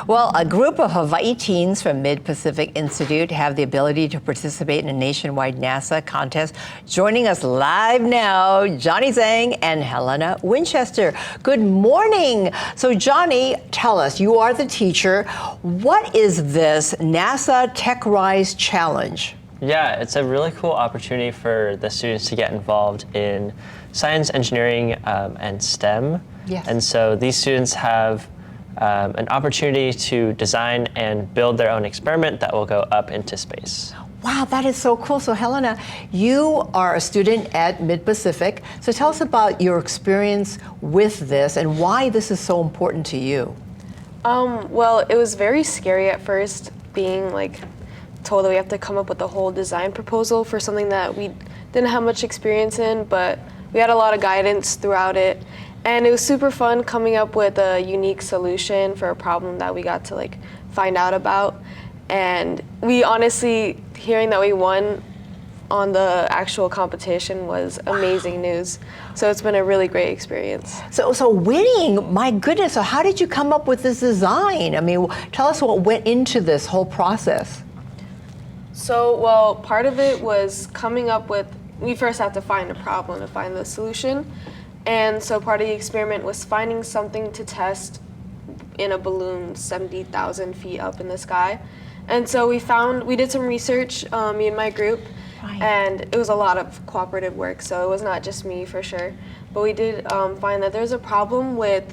Well, a group of Hawaii teens from Mid-Pacific Institute have the ability to participate in a nationwide NASA contest. Joining us live now, Johnny Zhang and Helena Winchester. Good morning. So Johnny, tell us, you are the teacher. What is this NASA Techrise Challenge? Yeah, it's a really cool opportunity for the students to get involved in science, engineering, and STEM. Yes. And so these students have an opportunity to design and build their own experiment that will go up into space. Wow, that is so cool. So Helena, you are a student at Mid-Pacific. So tell us about your experience with this and why this is so important to you. Well, it was very scary at first, being told that we have to come up with a whole design proposal for something that we didn't have much experience in, but we had a lot of guidance throughout it. And it was super fun coming up with a unique solution for a problem that we got to find out about. And we honestly, hearing that we won on the actual competition was amazing news. So it's been a really great experience. So winning, my goodness, so how did you come up with this design? I mean, tell us what went into this whole process. So, well, part of it was coming up with, we first had to find a problem to find the solution. And so part of the experiment was finding something to test in a balloon 70,000 feet up in the sky. And so we did some research, me and my group, right. And it was a lot of cooperative work, so it was not just me for sure. But we did find that there's a problem with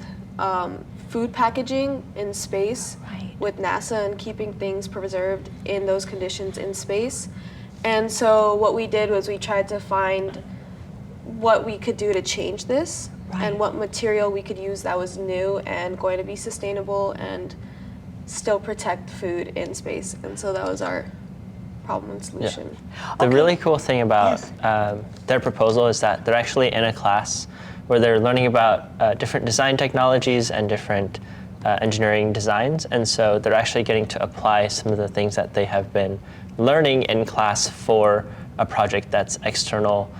food packaging in space, right. with NASA and keeping things preserved in those conditions in space. And so what we did was we tried to find what we could do to change this, right. And what material we could use that was new and going to be sustainable and still protect food in space. And so that was our problem and solution. Yeah. The really cool thing about their proposal is that they're actually in a class where they're learning about different design technologies and different engineering designs. And so they're actually getting to apply some of the things that they have been learning in class for a project that's external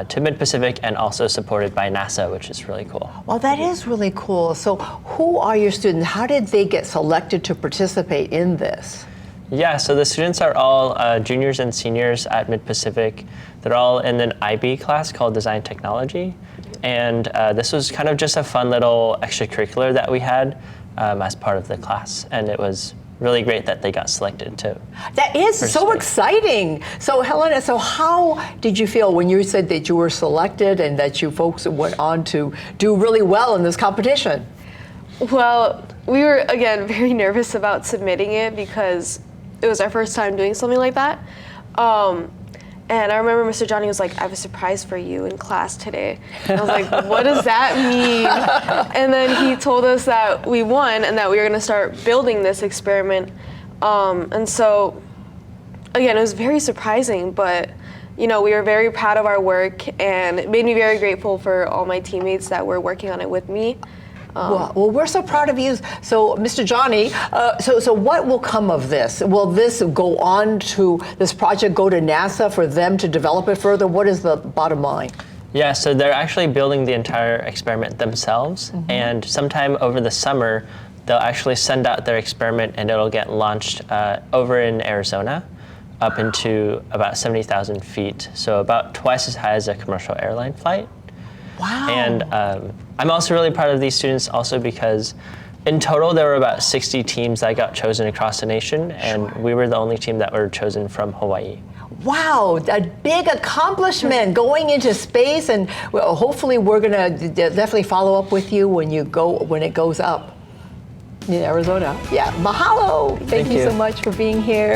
to Mid-Pacific and also supported by NASA, which is really cool. Well, that is really cool. So who are your students? How did they get selected to participate in this? Yeah, so the students are all juniors and seniors at Mid-Pacific. They're all in an IB class called Design Technology. And this was kind of just a fun little extracurricular that we had as part of the class. And it was really great that they got selected too. That is so exciting. So Helena, so how did you feel when you said that you were selected and that you folks went on to do really well in this competition? Well, we were, again, very nervous about submitting it because it was our first time doing something like that. And I remember Mr. Johnny was like, I have a surprise for you in class today. And I was like, what does that mean? And then he told us that we won and that we were gonna start building this experiment. And so, again, it was very surprising, but we were very proud of our work, and it made me very grateful for all my teammates that were working on it with me. Well, we're so proud of you. So, Mr. Johnny, so what will come of this? Will this go on to, this project go to NASA for them to develop it further? What is the bottom line? Yeah, so they're actually building the entire experiment themselves. Mm-hmm. And sometime over the summer, they'll actually send out their experiment and it'll get launched over in Arizona up into about 70,000 feet. So about twice as high as a commercial airline flight. Wow. And I'm also really proud of these students also because in total there were about 60 teams that got chosen across the nation, and we were the only team that were chosen from Hawaii. Wow, a big accomplishment going into space, and hopefully we're gonna definitely follow up with you when it goes up in Arizona. Yeah, mahalo. Thank you so much for being here.